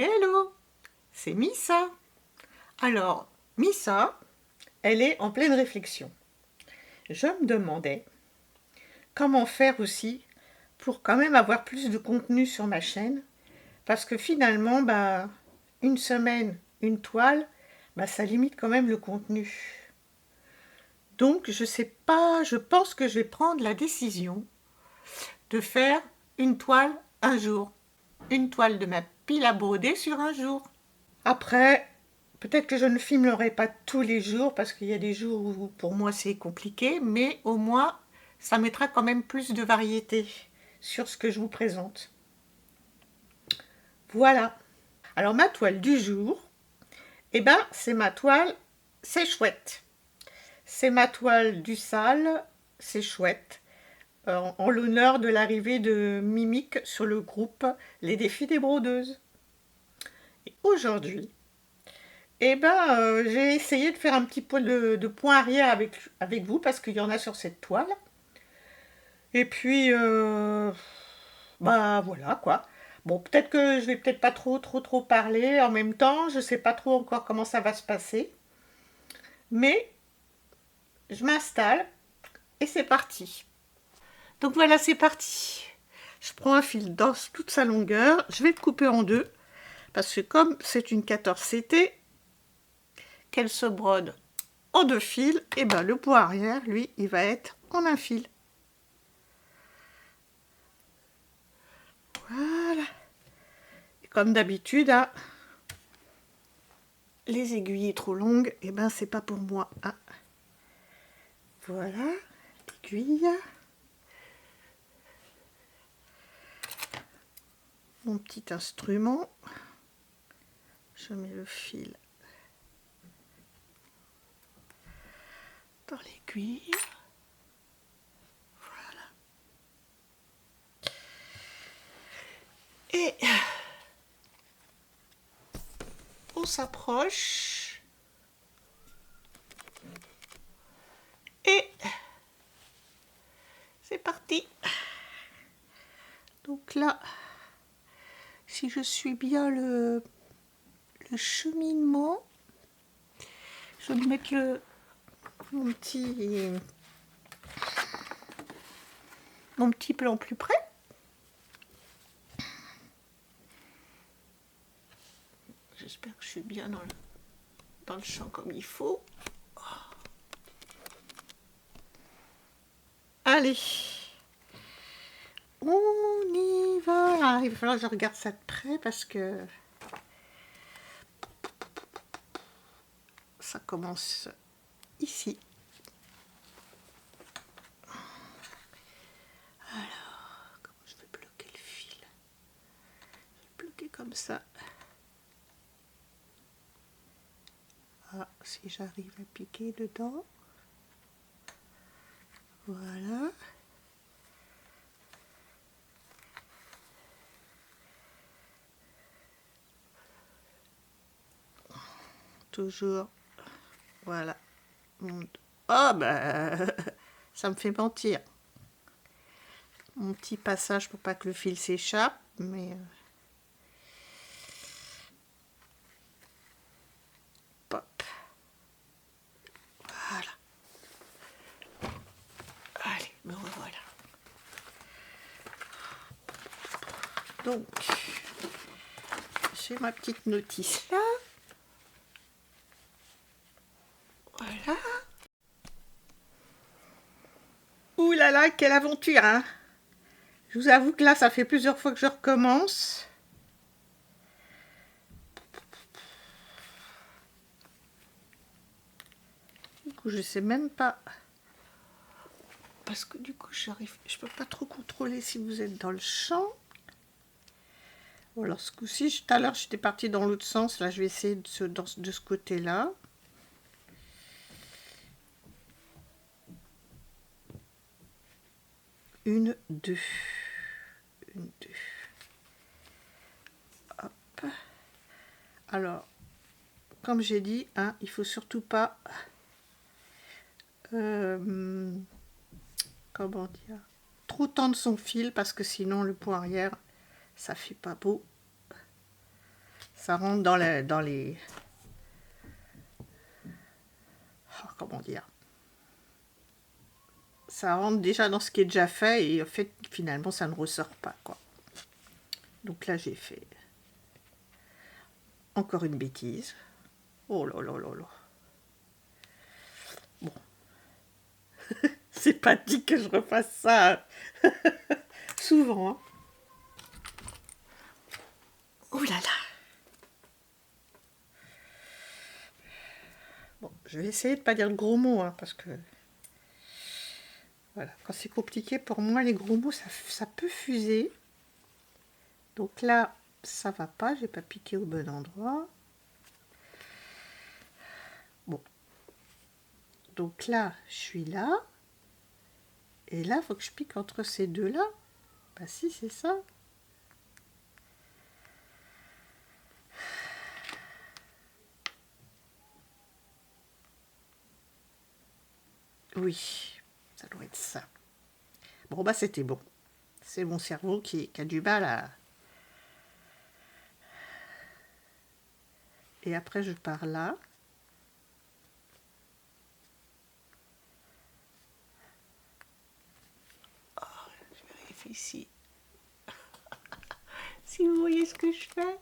Hello, c'est Missa. Alors, Missa, elle est en pleine réflexion. Je me demandais comment faire aussi pour quand même avoir plus de contenu sur ma chaîne. Parce que finalement, une semaine, une toile, ça limite quand même le contenu. Donc, je sais pas, je pense que je vais prendre la décision de faire une toile un jour. Une toile de ma pile à broder sur un jour. Après, peut-être que je ne filmerai pas tous les jours parce qu'il y a des jours où pour moi c'est compliqué, mais au moins ça mettra quand même plus de variété sur ce que je vous présente. Voilà. Alors ma toile du jour, c'est ma toile C'est chouette. C'est ma toile du sale C'est chouette. En l'honneur de l'arrivée de Mimique sur le groupe Les Défis des Brodeuses. Et aujourd'hui, j'ai essayé de faire un petit peu de point arrière avec vous parce qu'il y en a sur cette toile. Et puis, voilà quoi. Bon, peut-être que je vais peut-être pas trop parler en même temps. Je sais pas trop encore comment ça va se passer. Mais je m'installe et c'est parti. Donc voilà, c'est parti. Je prends un fil dans toute sa longueur. Je vais le couper en deux parce que comme c'est une 14CT, qu'elle se brode en deux fils, et le bout arrière, lui, il va être en un fil. Voilà. Et comme d'habitude, les aiguilles trop longues, c'est pas pour moi. Voilà, l'aiguille. Mon petit instrument. Je mets le fil dans l'aiguille. Voilà. Et on s'approche. Et c'est parti. Donc là, si je suis bien le cheminement, je vais mettre mon petit plan plus près. J'espère que je suis bien dans le champ comme il faut. Allez, on y va. Il va falloir que je regarde ça de près parce que ça commence ici. Alors, comment je vais bloquer le fil? Je vais le bloquer comme ça. Si j'arrive à piquer dedans. Voilà. Toujours. Voilà. Oh, ça me fait mentir. Mon petit passage pour pas que le fil s'échappe, mais... Pop. Voilà. Allez, me revoilà. Donc, j'ai ma petite notice là. Voilà. Ouh là là, quelle aventure, hein! Je vous avoue que là, ça fait plusieurs fois que je recommence. Du coup, je sais même pas... Parce que du coup, je peux pas trop contrôler si vous êtes dans le champ. Bon, alors ce coup-ci, tout à l'heure, j'étais partie dans l'autre sens. Là, je vais essayer de ce côté-là. Une, deux. Une, deux. Hop. Alors, comme j'ai dit, il faut surtout pas... comment dire, trop tendre son fil parce que sinon le bout arrière ça fait pas beau, Ça rentre dans les... Oh, comment dire? Ça rentre déjà dans ce qui est déjà fait et en fait, finalement, ça ne ressort pas, quoi. Donc là, j'ai fait encore une bêtise. Oh là là là là. Bon. C'est pas dit que je refasse ça souvent. Hein. Oh là là. Bon, je vais essayer de pas dire de gros mots, hein, parce que... Voilà, quand c'est compliqué, pour moi, les gros mots, ça peut fuser. Donc là, ça va pas, j'ai pas piqué au bon endroit. Bon. Donc là, je suis là. Et là, il faut que je pique entre ces deux-là. Bah si, c'est ça. Oui, ça doit être ça. Bon, bah c'était bon. C'est mon cerveau qui a du mal à... Et après, je pars là. Oh, je vérifie ici. Si vous voyez ce que je fais.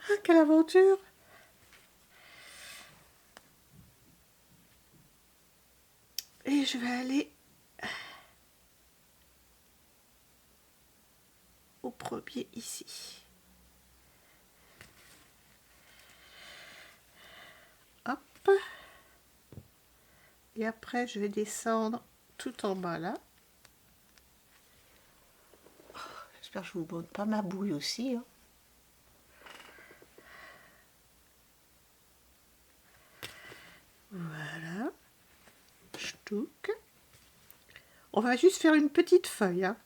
Ah, quelle aventure! Et je vais aller au premier ici. Hop. Et après, je vais descendre tout en bas là. J'espère que je ne vous montre pas ma bouille aussi. Hein. Voilà. Ch'touk. On va juste faire une petite feuille. Hein.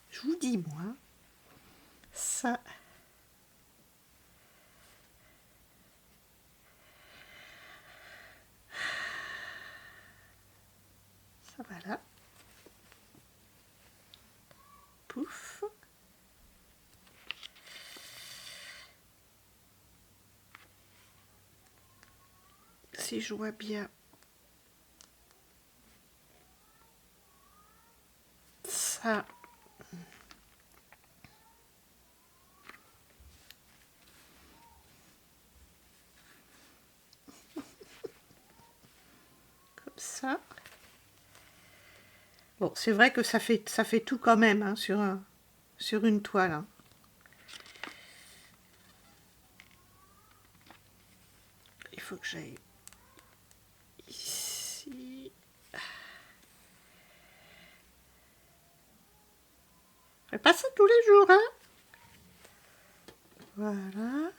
Je vous dis, moi, ça... Ça va là. Pouf. Si je vois bien... Ça... Comme ça. Bon, c'est vrai que ça fait tout quand même hein, sur une toile. Hein. Il faut que j'aille ici. Je fais pas ça tous les jours, hein. Voilà.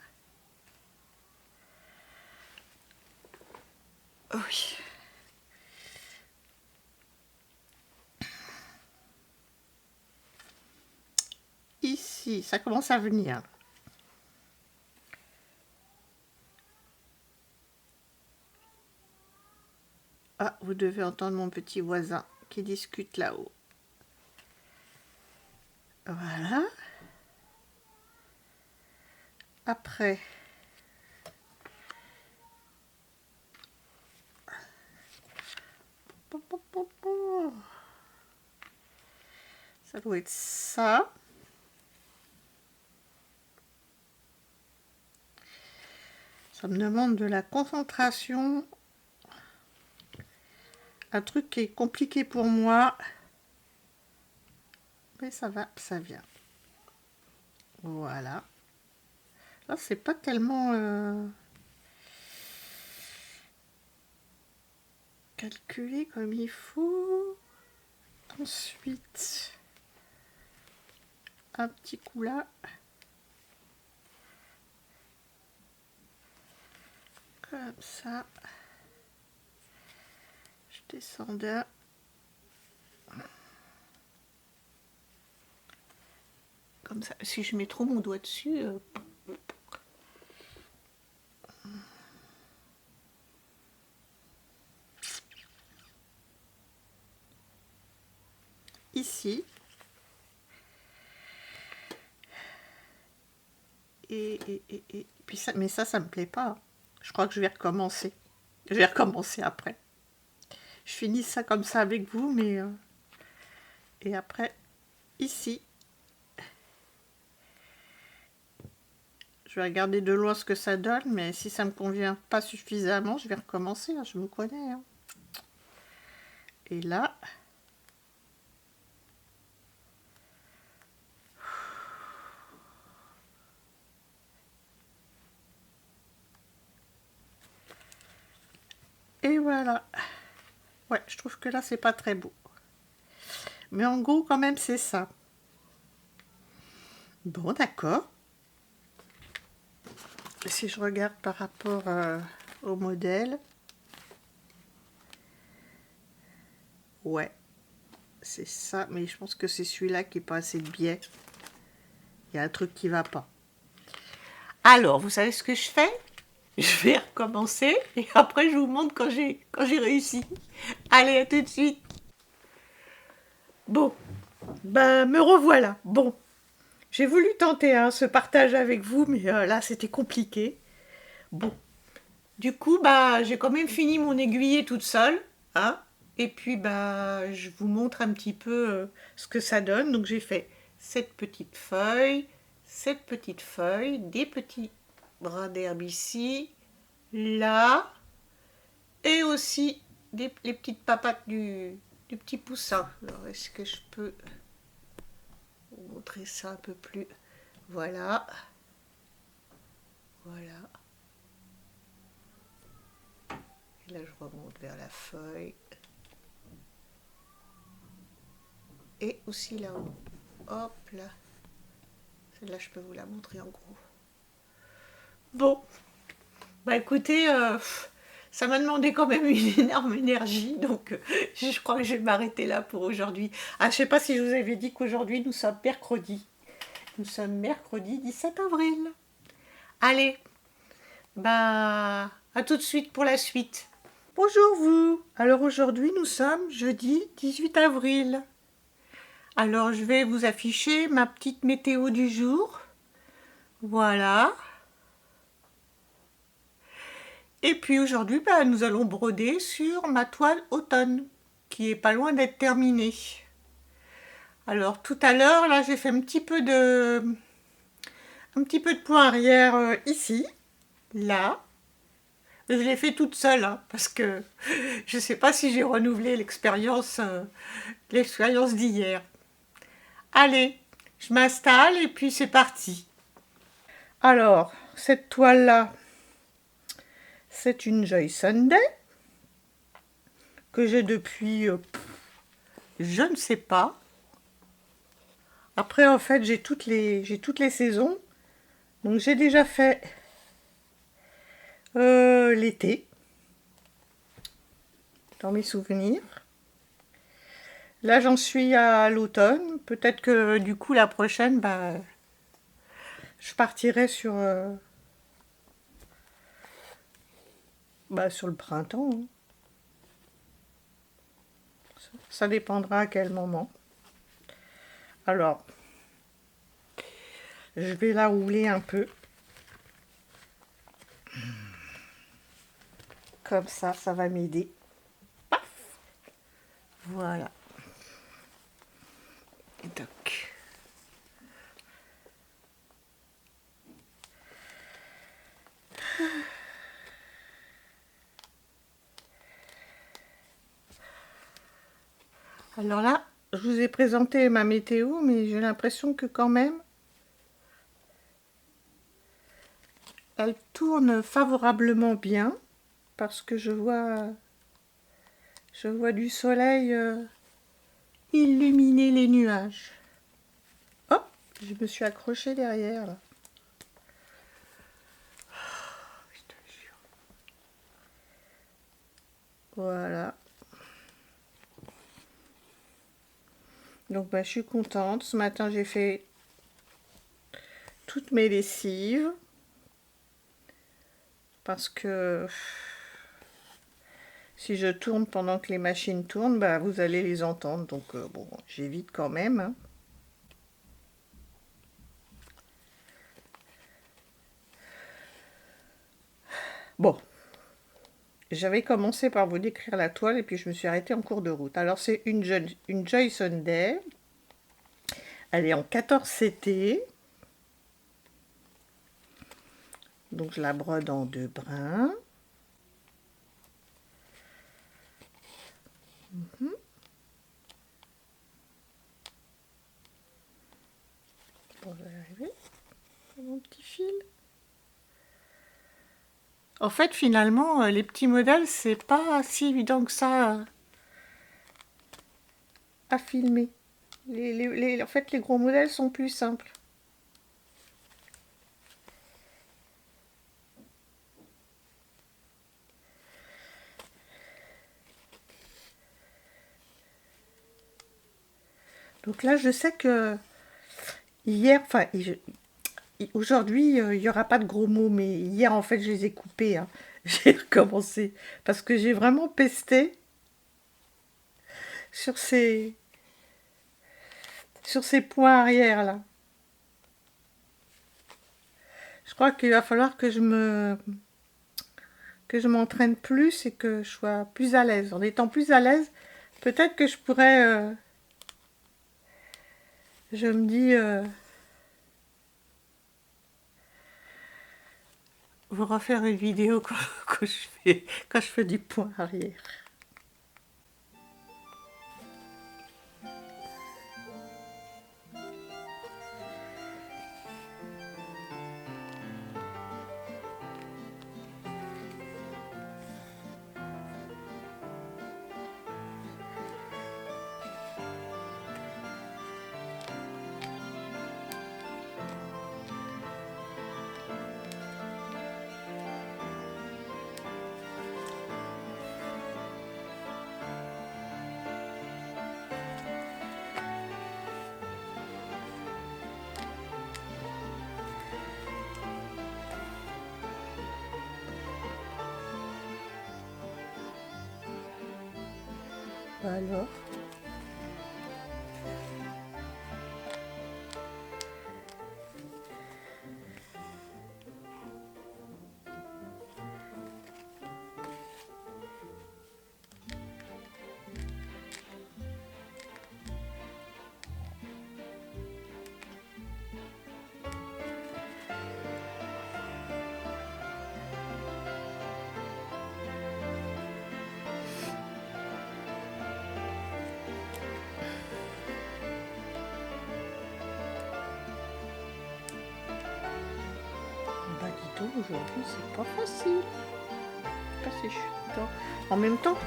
Oui. Ici, ça commence à venir. Ah, vous devez entendre mon petit voisin qui discute là-haut. Voilà. Après, ça doit être ça. Ça me demande de la concentration. Un truc qui est compliqué pour moi. Mais ça va, ça vient. Voilà. Là, c'est pas tellement calculé comme il faut. Ensuite, un petit coup là. Comme ça. Je descends d'un. Comme ça. Si je mets trop mon doigt dessus... Ici. Puis ça, mais ça me plaît pas. Je crois que je vais recommencer. Je vais recommencer après. Je finis ça comme ça avec vous, mais... Et après, ici, je vais regarder de loin ce que ça donne, mais si ça me convient pas suffisamment, je vais recommencer, hein, je me connais. Hein. Et là... Et voilà. Ouais, je trouve que là, c'est pas très beau. Mais en gros, quand même, c'est ça. Bon, d'accord. Si je regarde par rapport au modèle, ouais, c'est ça. Mais je pense que c'est celui-là qui est pas assez biais. Il y a un truc qui va pas. Alors, vous savez ce que je fais? Je vais recommencer et après je vous montre quand j'ai réussi. Allez, à tout de suite. Bon, ben me revoilà. Bon, j'ai voulu tenter ce partage avec vous, mais là c'était compliqué. Bon, du coup, bah j'ai quand même fini mon aiguillé toute seule, hein. Et puis bah je vous montre un petit peu ce que ça donne. Donc j'ai fait cette petite feuille, des petits bras d'herbe ici, là, et aussi les petites papates du petit poussin. Alors est-ce que je peux vous montrer ça un peu plus? Voilà. Voilà. Et là je remonte vers la feuille. Et aussi là-haut. Hop là. Celle-là je peux vous la montrer en gros. Bon. Bah écoutez, ça m'a demandé quand même une énorme énergie, donc je crois que je vais m'arrêter là pour aujourd'hui. Ah, je sais pas si je vous avais dit qu'aujourd'hui nous sommes mercredi. Nous sommes mercredi 17 avril. Allez, bah à tout de suite pour la suite. Bonjour vous. Alors aujourd'hui nous sommes jeudi 18 avril. Alors je vais vous afficher ma petite météo du jour. Voilà. Et puis aujourd'hui, bah, nous allons broder sur ma toile automne, qui est pas loin d'être terminée. Alors tout à l'heure, là, j'ai fait un petit peu de point arrière ici, là. Je l'ai fait toute seule, hein, parce que je ne sais pas si j'ai renouvelé l'expérience d'hier. Allez, je m'installe et puis c'est parti. Alors, cette toile-là, c'est une Joy Sunday que j'ai depuis, je ne sais pas. Après, en fait, j'ai toutes les saisons. Donc, j'ai déjà fait l'été, dans mes souvenirs. Là, j'en suis à l'automne. Peut-être que, du coup, la prochaine, bah, je partirai sur le printemps. Hein. Ça dépendra à quel moment. Alors, je vais la rouler un peu. Comme ça va m'aider. Paf! Voilà. Donc. Alors là, je vous ai présenté ma météo, mais j'ai l'impression que quand même, elle tourne favorablement bien, parce que je vois du soleil illuminer les nuages. Hop, je me suis accrochée derrière, là. Je te jure. Voilà. Donc, bah, je suis contente. Ce matin, j'ai fait toutes mes lessives. Parce que si je tourne pendant que les machines tournent, bah, vous allez les entendre. Donc, bon, j'évite quand même. Hein. J'avais commencé par vous décrire la toile et puis je me suis arrêtée en cours de route. Alors c'est une Joy Sunday. Elle est en 14 CT. Donc je la brode en 2 brins. Bon, je vais arriver. Mon petit fil. En fait, finalement, les petits modèles, c'est pas si évident que ça à filmer. En fait, les gros modèles sont plus simples. Donc là, je sais que hier, enfin, aujourd'hui, il n'y aura pas de gros mots, mais hier, en fait, je les ai coupés. Hein. J'ai recommencé parce que j'ai vraiment pesté sur ces points arrière là. Je crois qu'il va falloir que je m'entraîne plus et que je sois plus à l'aise. En étant plus à l'aise, peut-être que je pourrais, je me dis, vous refaire une vidéo quand je fais du point arrière. Alors, bah dis donc, aujourd'hui, c'est pas facile. Pas si je suis dedans. En même temps,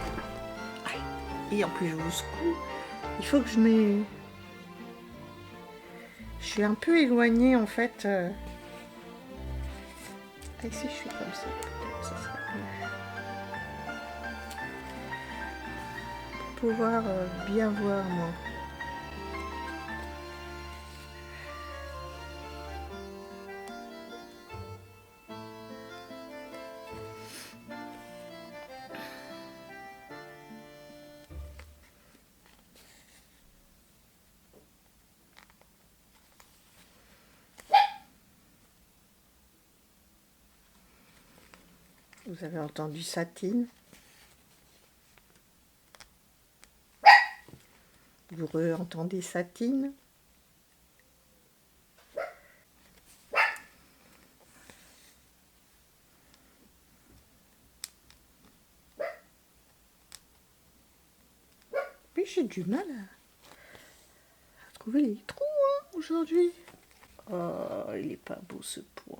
et en plus je vous secoue, il faut que je suis un peu éloignée en fait. Et si je suis comme ça, peut-être ça sera mieux. Pour pouvoir bien voir moi. Vous avez entendu Satine. Vous entendez Satine. Mais j'ai du mal à trouver les trous hein, aujourd'hui. Oh, il est pas beau ce point.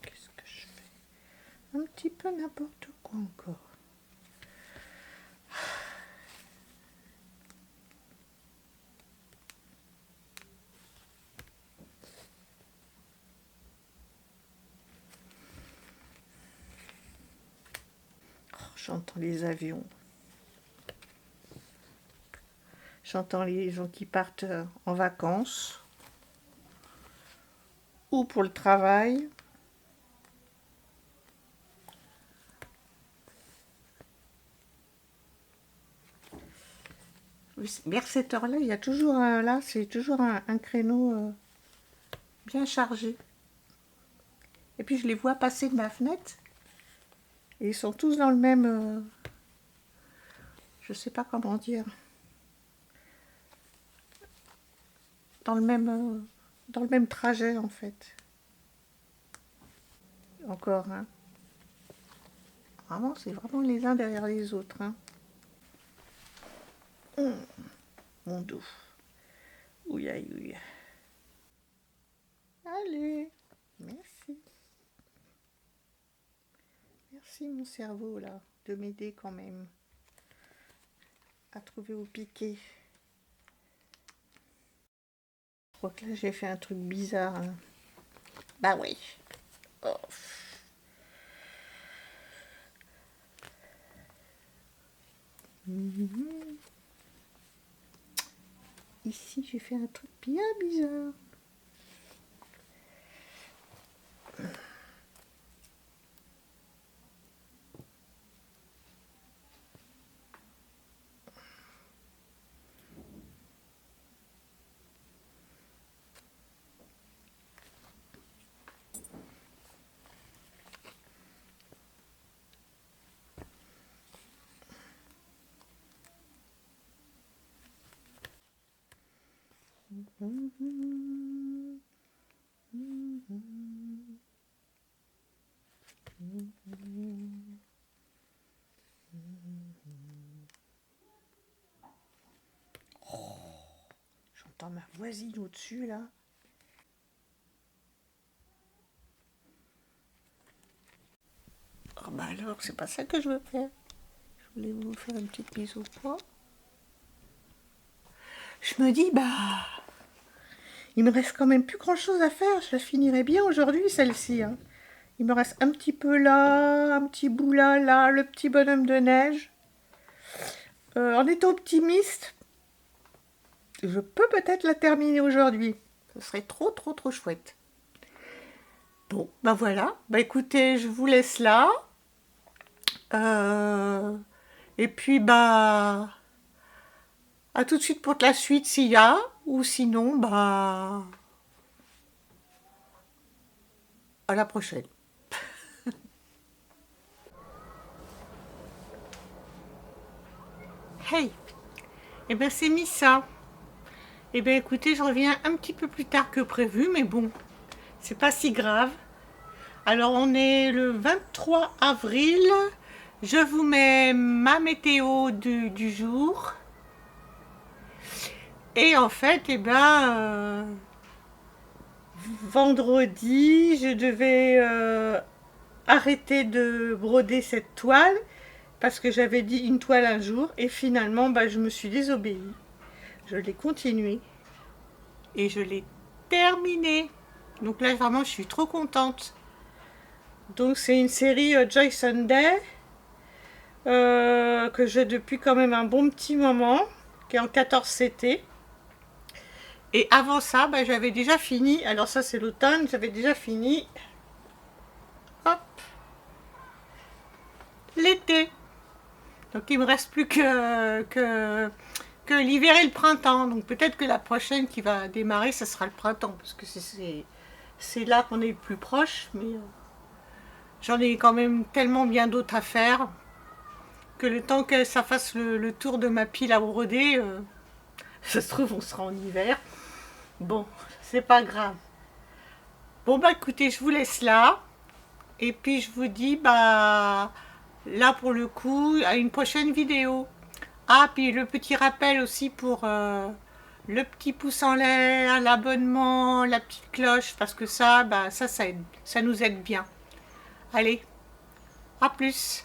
Qu'est-ce que je fais? Un petit peu n'importe quoi encore. J'entends les avions. J'entends les gens qui partent en vacances ou pour le travail. Vers cette heure-là, il y a toujours là, c'est toujours un créneau bien chargé. Et puis je les vois passer de ma fenêtre et ils sont tous dans le même, je sais pas comment dire, dans le même trajet en fait. Encore, hein. Vraiment, c'est vraiment les uns derrière les autres, hein. Mon dos. Ouille, aïe, ouille. Allez, merci. Merci mon cerveau là, de m'aider quand même à trouver au piquet. Je crois que là j'ai fait un truc bizarre, hein. Bah oui. Oh. Ici j'ai fait un truc bien bizarre. J'entends ma voisine au-dessus là. Oh bah alors, c'est pas ça que je veux faire. Je voulais vous faire une petite mise au point. Je me dis, bah, il me reste quand même plus grand chose à faire. Je la finirai bien aujourd'hui, celle-ci, hein. Il me reste un petit peu là, un petit bout là, là, le petit bonhomme de neige. En étant optimiste, je peux peut-être la terminer aujourd'hui. Ce serait trop, trop, trop chouette. Bon, bah voilà. Bah écoutez, je vous laisse là. Et puis, bah, à tout de suite pour la suite s'il y a. Ou sinon, bah, à la prochaine. Hey, eh ben c'est Missa. Eh ben écoutez, je reviens un petit peu plus tard que prévu, mais bon, c'est pas si grave. Alors on est le 23 avril. Je vous mets ma météo du jour. Et en fait, eh ben, vendredi, je devais arrêter de broder cette toile parce que j'avais dit une toile un jour et finalement, bah, je me suis désobéie. Je l'ai continuée et je l'ai terminée. Donc là, vraiment, je suis trop contente. Donc c'est une série Joy Sunday que j'ai depuis quand même un bon petit moment, qui est en 14 CT. Et avant ça, bah, j'avais déjà fini, alors ça c'est l'automne, j'avais déjà fini, hop, l'été. Donc il me reste plus que l'hiver et le printemps. Donc peut-être que la prochaine qui va démarrer, ça sera le printemps, parce que c'est là qu'on est le plus proche, mais j'en ai quand même tellement bien d'autres à faire que le temps que ça fasse le tour de ma pile à broder, ça se trouve on sera en hiver. Bon, c'est pas grave. Bon bah écoutez, je vous laisse là. Et puis je vous dis, bah là pour le coup, à une prochaine vidéo. Ah, puis le petit rappel aussi pour le petit pouce en l'air, l'abonnement, la petite cloche, parce que ça, bah ça aide, ça nous aide bien. Allez, à plus.